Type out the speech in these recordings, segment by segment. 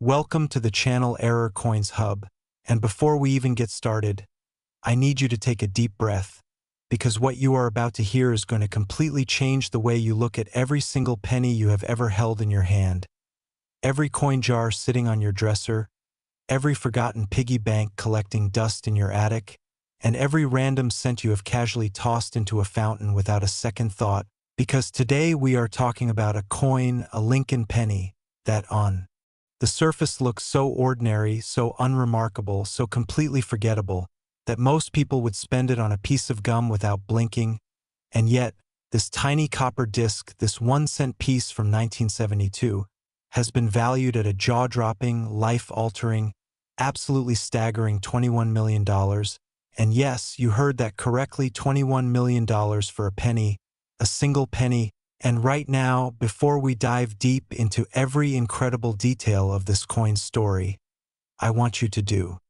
Welcome to the channel Error Coins Hub, and before we even get started, I need you to take a deep breath, because what you are about to hear is going to completely change the way you look at every single penny you have ever held in your hand. Every coin jar sitting on your dresser, every forgotten piggy bank collecting dust in your attic, and every random cent you have casually tossed into a fountain without a second thought, because today we are talking about a coin, a Lincoln penny, that on the surface looks so ordinary, so unremarkable, so completely forgettable, that most people would spend it on a piece of gum without blinking, and yet, this tiny copper disc, this 1-cent piece from 1972, has been valued at a jaw-dropping, life-altering, absolutely staggering $21 million. And yes, you heard that correctly, $21 million for a penny, a single penny. And right now, before we dive deep into every incredible detail of this coin's story, I want you to do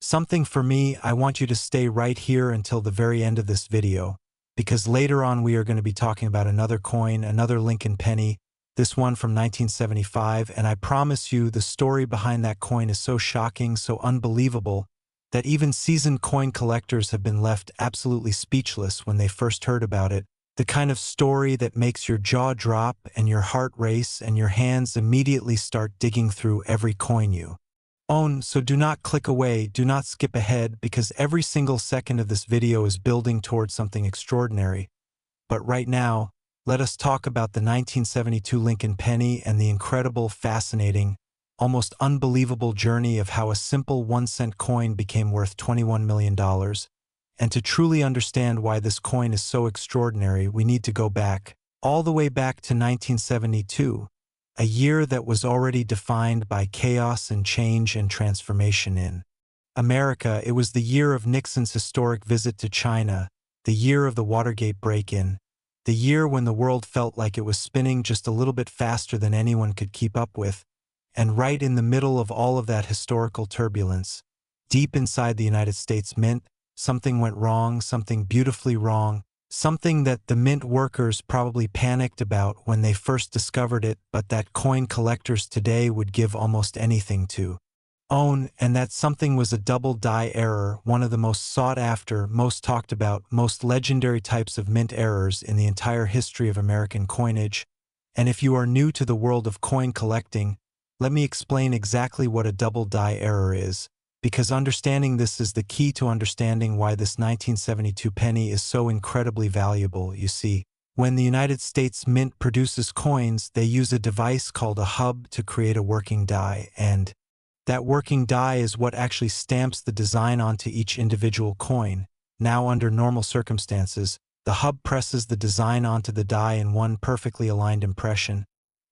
something for me. I want you to stay right here until the very end of this video, because later on we are going to be talking about another coin, another Lincoln penny, this one from 1975, and I promise you the story behind that coin is so shocking, so unbelievable, that even seasoned coin collectors have been left absolutely speechless when they first heard about it. The kind of story that makes your jaw drop and your heart race and your hands immediately start digging through every coin you own. So do not click away, do not skip ahead, because every single second of this video is building towards something extraordinary. But right now, let us talk about the 1972 Lincoln penny and the incredible, fascinating, almost unbelievable journey of how a simple 1-cent coin became worth $21 million. And to truly understand why this coin is so extraordinary, we need to go back, all the way back to 1972, a year that was already defined by chaos and change and transformation in America. It was the year of Nixon's historic visit to China, the year of the Watergate break-in, the year when the world felt like it was spinning just a little bit faster than anyone could keep up with. And right in the middle of all of that historical turbulence, deep inside the United States Mint, something went wrong, something beautifully wrong, something that the mint workers probably panicked about when they first discovered it, but that coin collectors today would give almost anything to own. And that something was a double die error, one of the most sought after, most talked about, most legendary types of mint errors in the entire history of American coinage. And if you are new to the world of coin collecting, let me explain exactly what a double die error is, because understanding this is the key to understanding why this 1972 penny is so incredibly valuable. You see, when the United States Mint produces coins, they use a device called a hub to create a working die, and that working die is what actually stamps the design onto each individual coin. Now, under normal circumstances, the hub presses the design onto the die in one perfectly aligned impression.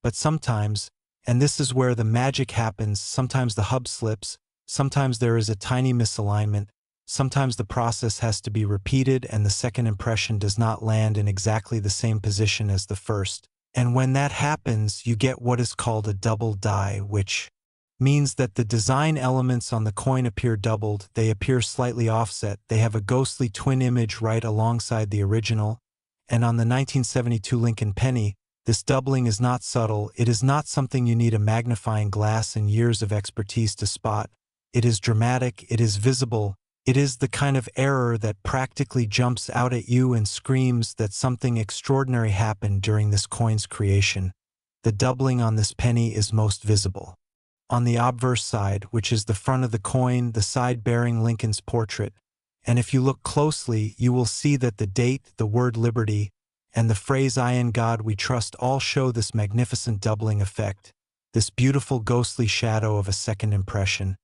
But sometimes, and this is where the magic happens, sometimes the hub slips, sometimes there is a tiny misalignment, sometimes the process has to be repeated and the second impression does not land in exactly the same position as the first. And when that happens, you get what is called a double die, which means that the design elements on the coin appear doubled, they appear slightly offset, they have a ghostly twin image right alongside the original. And on the 1972 Lincoln penny, this doubling is not subtle, it is not something you need a magnifying glass and years of expertise to spot. It is dramatic, it is visible, it is the kind of error that practically jumps out at you and screams that something extraordinary happened during this coin's creation. The doubling on this penny is most visible on the obverse side, which is the front of the coin, the side bearing Lincoln's portrait. And if you look closely, you will see that the date, the word liberty, and the phrase "I in God we trust" all show this magnificent doubling effect, this beautiful ghostly shadow of a second impression.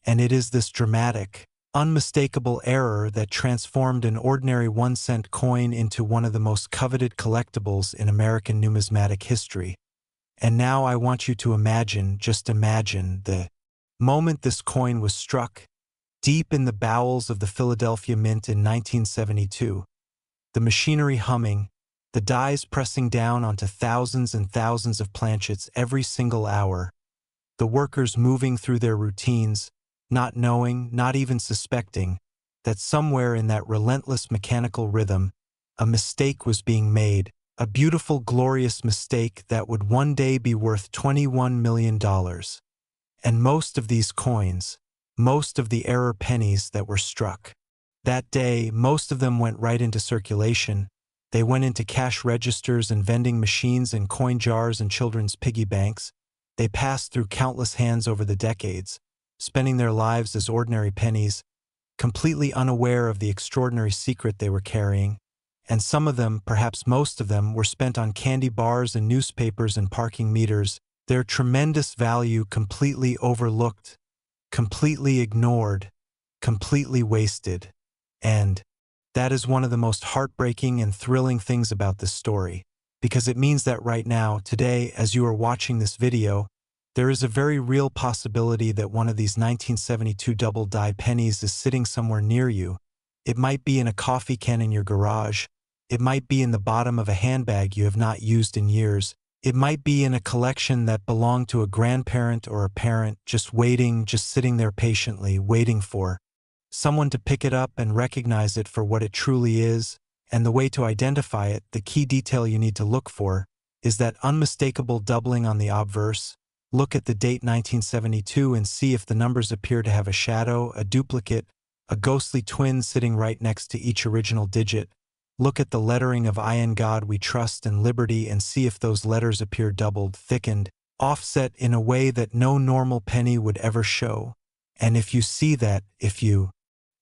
And it is this dramatic, unmistakable error that transformed an ordinary 1-cent coin into one of the most coveted collectibles in American numismatic history. And now I want you to imagine, just imagine, the moment this coin was struck, deep in the bowels of the Philadelphia Mint in 1972. The machinery humming, the dies pressing down onto thousands and thousands of planchets every single hour, the workers moving through their routines, not knowing, not even suspecting, that somewhere in that relentless mechanical rhythm, a mistake was being made, a beautiful, glorious mistake that would one day be worth $21 million. And most of these coins, most of the RARE pennies that were struck that day, most of them went right into circulation. They went into cash registers and vending machines and coin jars and children's piggy banks. They passed through countless hands over the decades, spending their lives as ordinary pennies, completely unaware of the extraordinary secret they were carrying. And some of them, perhaps most of them, were spent on candy bars and newspapers and parking meters, their tremendous value completely overlooked, completely ignored, completely wasted. And that is one of the most heartbreaking and thrilling things about this story, because it means that right now, today, as you are watching this video, there is a very real possibility that one of these 1972 double-die pennies is sitting somewhere near you. It might be in a coffee can in your garage. It might be in the bottom of a handbag you have not used in years. It might be in a collection that belonged to a grandparent or a parent, just waiting, just sitting there patiently, waiting for someone to pick it up and recognize it for what it truly is. And the way to identify it, the key detail you need to look for, is that unmistakable doubling on the obverse. Look at the date 1972 and see if the numbers appear to have a shadow, a duplicate, a ghostly twin sitting right next to each original digit. Look at the lettering of "I in God We Trust" and "Liberty" and see if those letters appear doubled, thickened, offset in a way that no normal penny would ever show. And if you see that, if you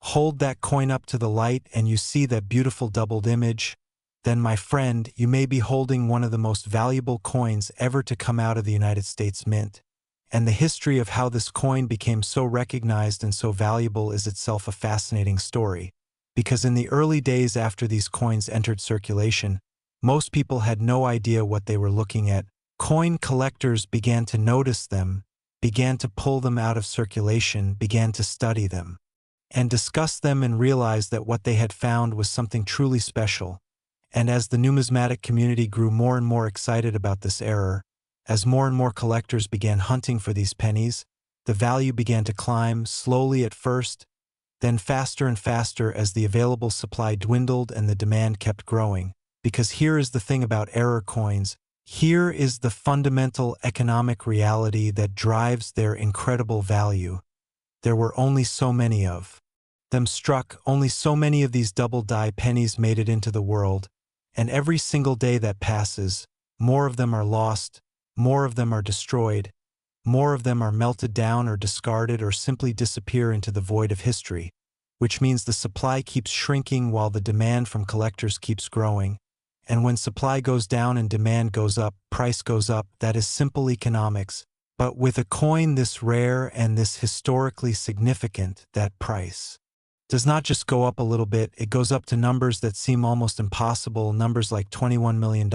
hold that coin up to the light and you see that beautiful doubled image, then, my friend, you may be holding one of the most valuable coins ever to come out of the United States Mint. And the history of how this coin became so recognized and so valuable is itself a fascinating story. Because in the early days after these coins entered circulation, most people had no idea what they were looking at. Coin collectors began to notice them, began to pull them out of circulation, began to study them, and discuss them and realize that what they had found was something truly special. And as the numismatic community grew more and more excited about this error, as more and more collectors began hunting for these pennies, the value began to climb, slowly at first, then faster and faster as the available supply dwindled and the demand kept growing. Because here is the thing about RARE coins, here is the fundamental economic reality that drives their incredible value. There were only so many of them struck, only so many of these double-die pennies made it into the world, and every single day that passes, more of them are lost, more of them are destroyed, more of them are melted down or discarded or simply disappear into the void of history, which means the supply keeps shrinking while the demand from collectors keeps growing. And when supply goes down and demand goes up, price goes up. That is simple economics. But with a coin this rare and this historically significant, that price does not just go up a little bit, it goes up to numbers that seem almost impossible, numbers like $21 million.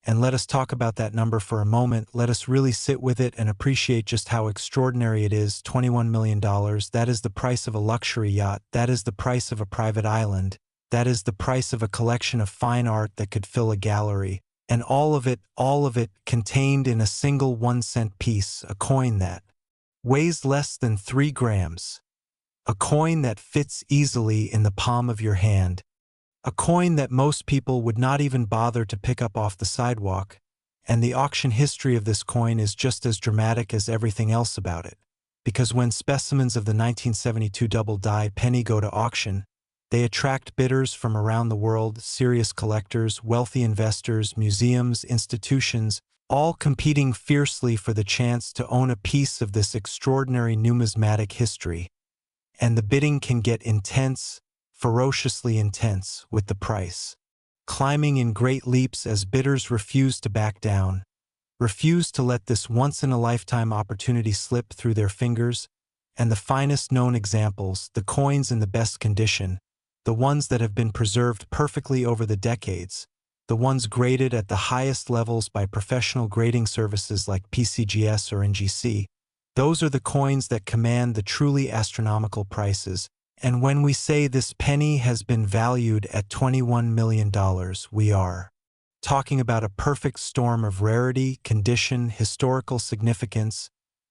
And let us talk about that number for a moment. Let us really sit with it and appreciate just how extraordinary it is. $21 million, that is the price of a luxury yacht. That is the price of a private island. That is the price of a collection of fine art that could fill a gallery. And all of it contained in a single 1-cent piece, a coin that weighs less than 3 grams. A coin that fits easily in the palm of your hand. A coin that most people would not even bother to pick up off the sidewalk. And the auction history of this coin is just as dramatic as everything else about it. Because when specimens of the 1972 double-die penny go to auction, they attract bidders from around the world, serious collectors, wealthy investors, museums, institutions, all competing fiercely for the chance to own a piece of this extraordinary numismatic history. And the bidding can get intense, ferociously intense, with the price climbing in great leaps as bidders refuse to back down, refuse to let this once-in-a-lifetime opportunity slip through their fingers. And the finest known examples, the coins in the best condition, the ones that have been preserved perfectly over the decades, the ones graded at the highest levels by professional grading services like PCGS or NGC, those are the coins that command the truly astronomical prices. And when we say this penny has been valued at $21 million, we are talking about a perfect storm of rarity, condition, historical significance,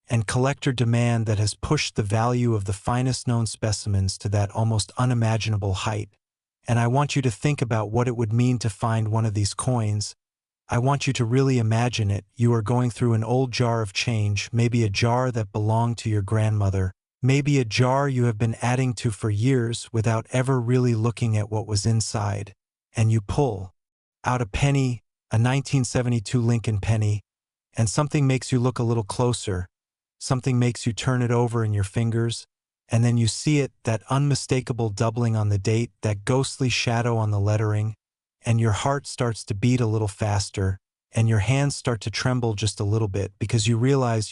and collector demand that has pushed the value of the finest known specimens to that almost unimaginable height. And I want you to think about what it would mean to find one of these coins, I want you to really imagine it. You are going through an old jar of change, maybe a jar that belonged to your grandmother, maybe a jar you have been adding to for years without ever really looking at what was inside. And you pull out a penny, a 1972 Lincoln penny, and something makes you look a little closer. Something makes you turn it over in your fingers, and then you see it, that unmistakable doubling on the date, that ghostly shadow on the lettering, and your heart starts to beat a little faster, and your hands start to tremble just a little bit because you realize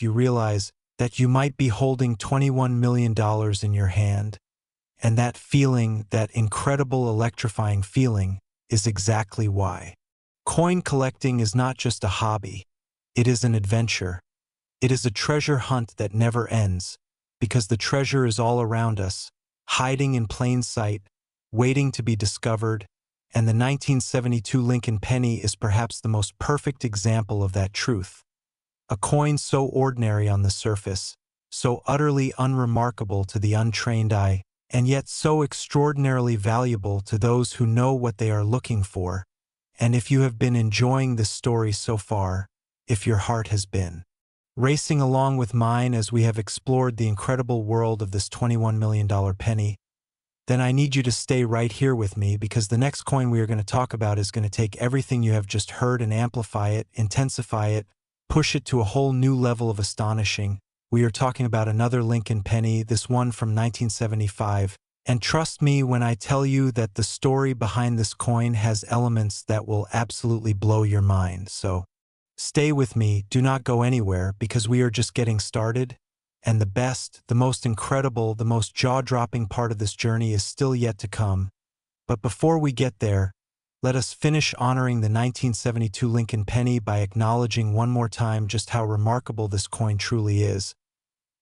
that you might be holding $21 million in your hand. And that feeling, that incredible electrifying feeling, is exactly why coin collecting is not just a hobby. It is an adventure. It is a treasure hunt that never ends, because the treasure is all around us, hiding in plain sight, waiting to be discovered, and the 1972 Lincoln penny is perhaps the most perfect example of that truth. A coin so ordinary on the surface, so utterly unremarkable to the untrained eye, and yet so extraordinarily valuable to those who know what they are looking for. And if you have been enjoying this story so far, if your heart has been racing along with mine as we have explored the incredible world of this $21 million penny, then I need you to stay right here with me, because the next coin we are going to talk about is going to take everything you have just heard and amplify it, intensify it, push it to a whole new level of astonishing. We are talking about another Lincoln penny, this one from 1975. And trust me when I tell you that the story behind this coin has elements that will absolutely blow your mind. So stay with me, do not go anywhere, because we are just getting started. And the best, the most incredible, the most jaw-dropping part of this journey is still yet to come. But before we get there, let us finish honoring the 1972 Lincoln penny by acknowledging one more time just how remarkable this coin truly is.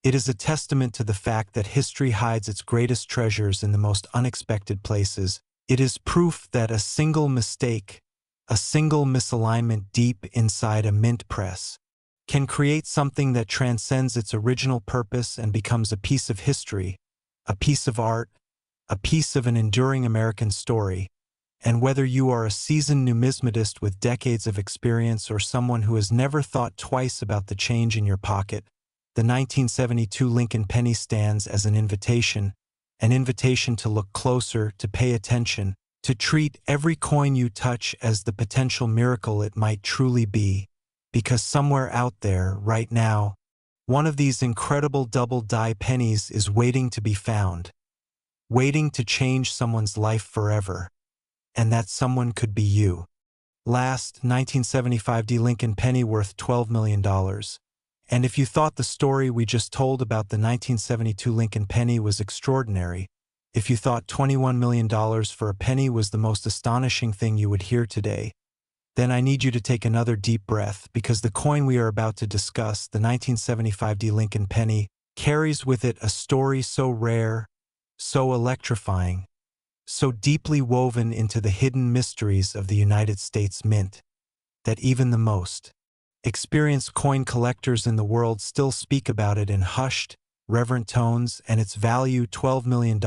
It is a testament to the fact that history hides its greatest treasures in the most unexpected places. It is proof that a single mistake, a single misalignment deep inside a mint press, can create something that transcends its original purpose and becomes a piece of history, a piece of art, a piece of an enduring American story. And whether you are a seasoned numismatist with decades of experience or someone who has never thought twice about the change in your pocket, the 1972 Lincoln penny stands as an invitation to look closer, to pay attention, to treat every coin you touch as the potential miracle it might truly be. Because somewhere out there, right now, one of these incredible double-die pennies is waiting to be found, waiting to change someone's life forever. And that someone could be you. Last, 1975 D Lincoln penny worth $12 million. And if you thought the story we just told about the 1972 Lincoln penny was extraordinary, if you thought $21 million for a penny was the most astonishing thing you would hear today, then I need you to take another deep breath, because the coin we are about to discuss, the 1975 D Lincoln penny, carries with it a story so rare, so electrifying, so deeply woven into the hidden mysteries of the United States Mint, that even the most experienced coin collectors in the world still speak about it in hushed, reverent tones. And its value, $12 million,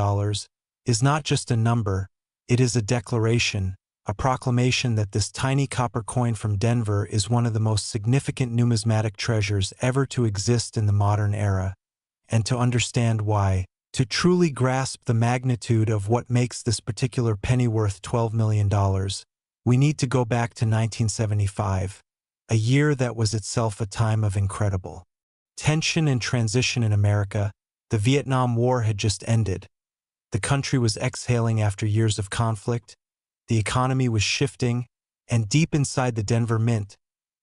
is not just a number, it is a declaration, a proclamation that this tiny copper coin from Denver is one of the most significant numismatic treasures ever to exist in the modern era. And to understand why, to truly grasp the magnitude of what makes this particular penny worth $12 million, we need to go back to 1975, a year that was itself a time of incredible tension and transition in America. The Vietnam War had just ended. The country was exhaling after years of conflict. The economy was shifting, and deep inside the Denver Mint,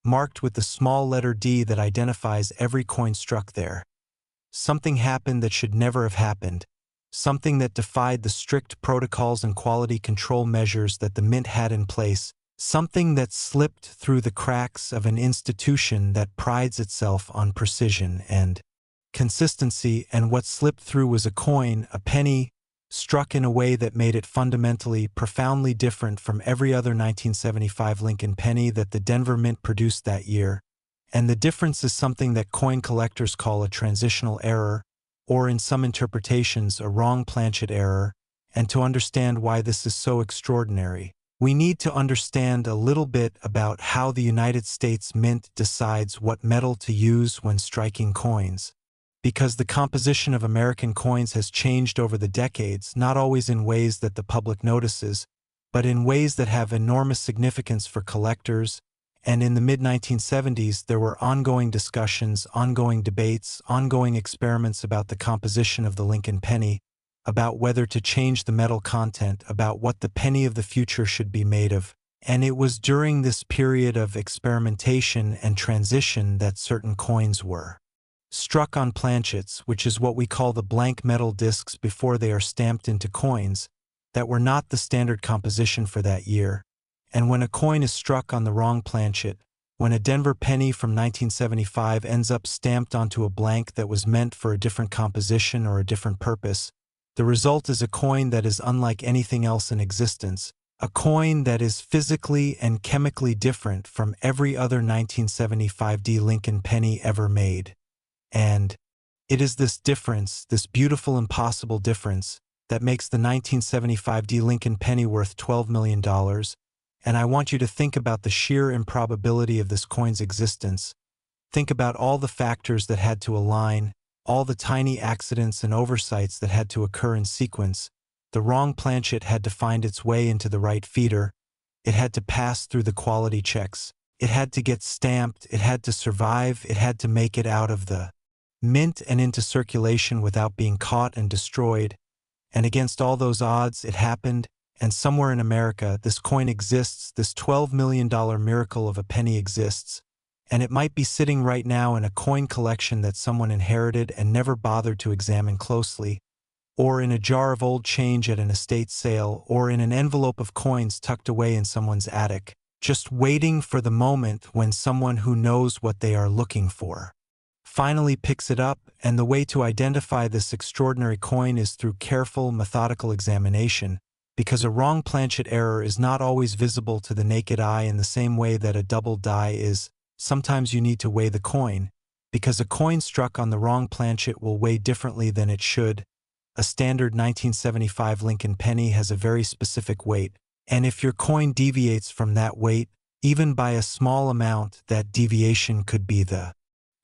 marked with the small letter D that identifies every coin struck there, something happened that should never have happened, something that defied the strict protocols and quality control measures that the Mint had in place, something that slipped through the cracks of an institution that prides itself on precision and consistency. And what slipped through was a coin, a penny, struck in a way that made it fundamentally, profoundly different from every other 1975 Lincoln penny that the Denver Mint produced that year. And the difference is something that coin collectors call a transitional error, or in some interpretations a wrong planchet error. And to understand why this is so extraordinary, we need to understand a little bit about how the United States Mint decides what metal to use when striking coins. Because the composition of American coins has changed over the decades, not always in ways that the public notices, but in ways that have enormous significance for collectors. And in the mid-1970s, there were ongoing discussions, ongoing debates, ongoing experiments about the composition of the Lincoln penny, about whether to change the metal content, about what the penny of the future should be made of. And it was during this period of experimentation and transition that certain coins were struck on planchets, which is what we call the blank metal discs before they are stamped into coins, that were not the standard composition for that year. And when a coin is struck on the wrong planchet, when a Denver penny from 1975 ends up stamped onto a blank that was meant for a different composition or a different purpose, the result is a coin that is unlike anything else in existence, a coin that is physically and chemically different from every other 1975 Lincoln penny ever made. And it is this difference, this beautiful, impossible difference, that makes the 1975 Lincoln penny worth $12 million. And I want you to think about the sheer improbability of this coin's existence. Think about all the factors that had to align, all the tiny accidents and oversights that had to occur in sequence. The wrong planchet had to find its way into the right feeder. It had to pass through the quality checks. It had to get stamped. It had to survive. It had to make it out of the mint and into circulation without being caught and destroyed. And against all those odds, it happened. And somewhere in America, this coin exists, this $12 million miracle of a penny exists, and it might be sitting right now in a coin collection that someone inherited and never bothered to examine closely, or in a jar of old change at an estate sale, or in an envelope of coins tucked away in someone's attic, just waiting for the moment when someone who knows what they are looking for finally picks it up. And the way to identify this extraordinary coin is through careful, methodical examination, because a wrong planchet error is not always visible to the naked eye in the same way that a double die is. Sometimes you need to weigh the coin, because a coin struck on the wrong planchet will weigh differently than it should. A standard 1975 Lincoln penny has a very specific weight, and if your coin deviates from that weight, even by a small amount, that deviation could be the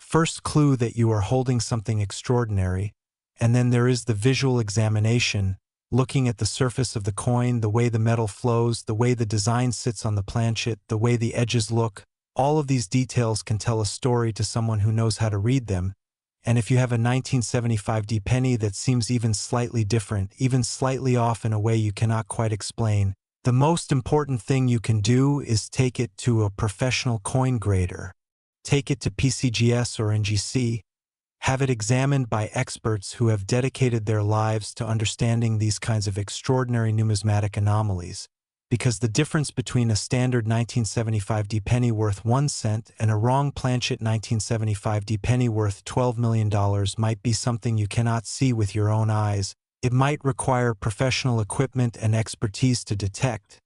first clue that you are holding something extraordinary. And then there is the visual examination, looking at the surface of the coin, the way the metal flows, the way the design sits on the planchet, the way the edges look. All of these details can tell a story to someone who knows how to read them. And if you have a 1975 penny that seems even slightly different, even slightly off in a way you cannot quite explain, the most important thing you can do is take it to a professional coin grader. Take it to PCGS or NGC. Have it examined by experts who have dedicated their lives to understanding these kinds of extraordinary numismatic anomalies. Because the difference between a standard 1975 penny worth 1 cent and a wrong planchet 1975 penny worth $12 million might be something you cannot see with your own eyes. It might require professional equipment and expertise to detect.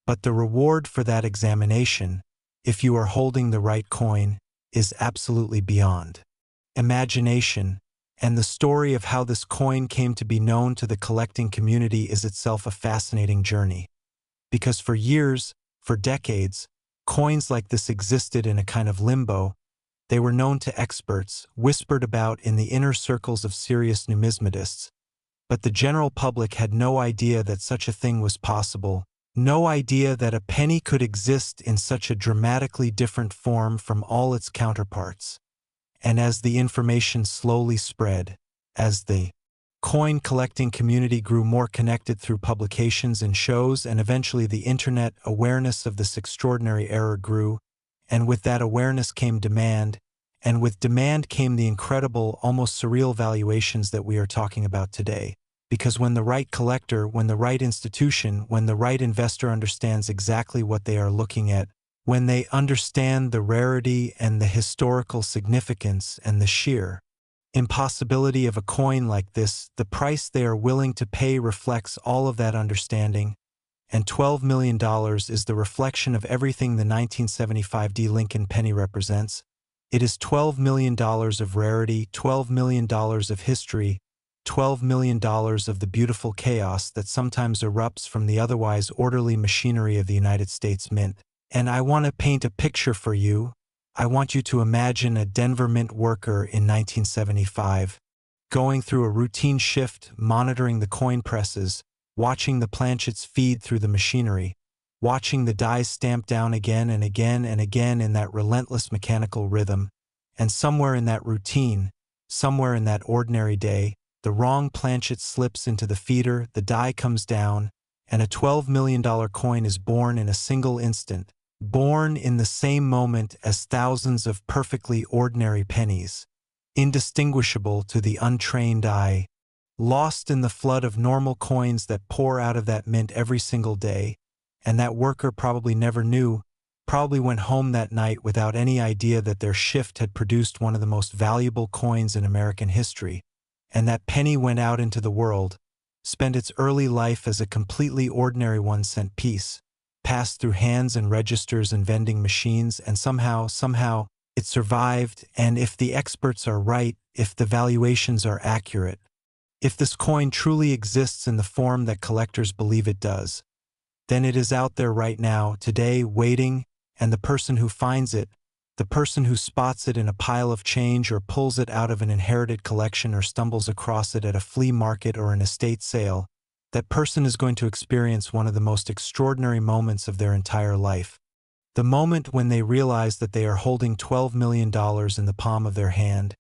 But the reward for that examination, if you are holding the right coin, is absolutely beyond imagination, and the story of how this coin came to be known to the collecting community is itself a fascinating journey. Because for years, for decades, coins like this existed in a kind of limbo. They were known to experts, whispered about in the inner circles of serious numismatists, but the general public had no idea that such a thing was possible, no idea that a penny could exist in such a dramatically different form from all its counterparts. And as the information slowly spread, as the coin collecting community grew more connected through publications and shows, and eventually the internet, awareness of this extraordinary error grew, and with that awareness came demand, and with demand came the incredible, almost surreal valuations that we are talking about today. Because when the right collector, when the right institution, when the right investor understands exactly what they are looking at, when they understand the rarity and the historical significance and the sheer impossibility of a coin like this, the price they are willing to pay reflects all of that understanding. And $12 million is the reflection of everything the 1975 Lincoln penny represents. It is $12 million of rarity, $12 million of history, $12 million of the beautiful chaos that sometimes erupts from the otherwise orderly machinery of the United States Mint. And I want to paint a picture for you. I want you to imagine a Denver Mint worker in 1975, going through a routine shift, monitoring the coin presses, watching the planchets feed through the machinery, watching the dies stamp down again and again and again in that relentless mechanical rhythm. And somewhere in that routine, somewhere in that ordinary day, the wrong planchet slips into the feeder, the die comes down, and a $12 million coin is born in a single instant, born in the same moment as thousands of perfectly ordinary pennies, indistinguishable to the untrained eye, lost in the flood of normal coins that pour out of that mint every single day. And that worker probably never knew, probably went home that night without any idea that their shift had produced one of the most valuable coins in American history. And that penny went out into the world, spent its early life as a completely ordinary 1-cent piece, passed through hands and registers and vending machines, and somehow, it survived. And if the experts are right, if the valuations are accurate, if this coin truly exists in the form that collectors believe it does, then it is out there right now, today, waiting, and the person who finds it, the person who spots it in a pile of change or pulls it out of an inherited collection or stumbles across it at a flea market or an estate sale, that person is going to experience one of the most extraordinary moments of their entire life. The moment when they realize that they are holding $12 million in the palm of their hand.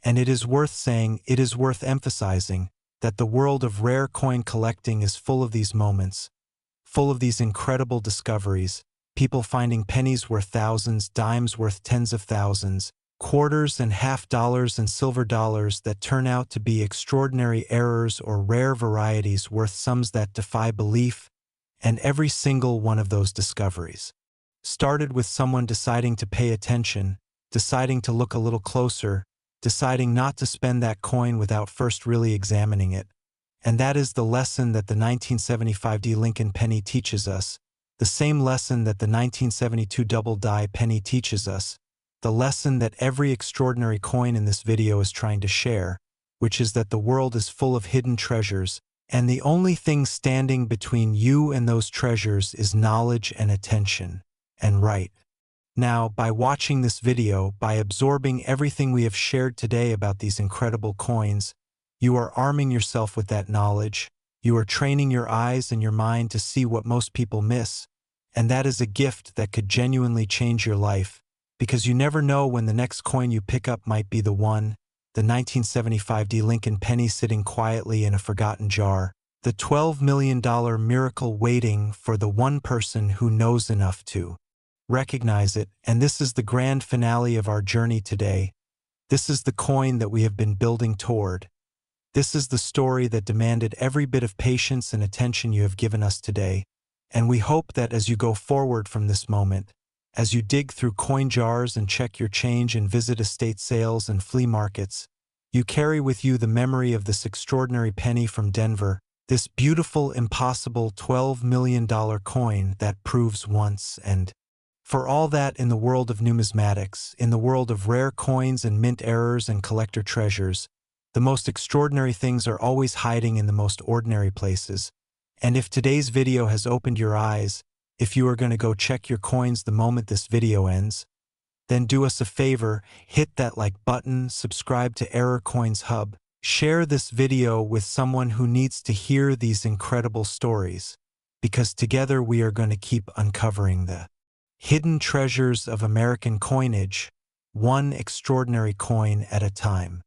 And it is worth saying, it is worth emphasizing, that the world of rare coin collecting is full of these moments, full of these incredible discoveries, people finding pennies worth thousands, dimes worth tens of thousands, quarters and half dollars and silver dollars that turn out to be extraordinary errors or rare varieties worth sums that defy belief, and every single one of those discoveries started with someone deciding to pay attention, deciding to look a little closer, deciding not to spend that coin without first really examining it. And that is the lesson that the 1975 Lincoln penny teaches us, the same lesson that the 1972 double die penny teaches us, the lesson that every extraordinary coin in this video is trying to share, which is that the world is full of hidden treasures, and the only thing standing between you and those treasures is knowledge and attention. And right now, by watching this video, by absorbing everything we have shared today about these incredible coins, you are arming yourself with that knowledge. You are training your eyes and your mind to see what most people miss. And that is a gift that could genuinely change your life, because you never know when the next coin you pick up might be the one, the 1975 Lincoln penny sitting quietly in a forgotten jar, the $12 million miracle waiting for the one person who knows enough to recognize it. And this is the grand finale of our journey today. This is the coin that we have been building toward. This is the story that demanded every bit of patience and attention you have given us today. And we hope that as you go forward from this moment, as you dig through coin jars and check your change and visit estate sales and flea markets, you carry with you the memory of this extraordinary penny from Denver, this beautiful, impossible $12 million coin that proves once and for all that in the world of numismatics, in the world of rare coins and mint errors and collector treasures, the most extraordinary things are always hiding in the most ordinary places. And if today's video has opened your eyes, if you are going to go check your coins the moment this video ends, then do us a favor, hit that like button, subscribe to RARE Coins Hub, share this video with someone who needs to hear these incredible stories, because together we are going to keep uncovering the hidden treasures of American coinage, one extraordinary coin at a time.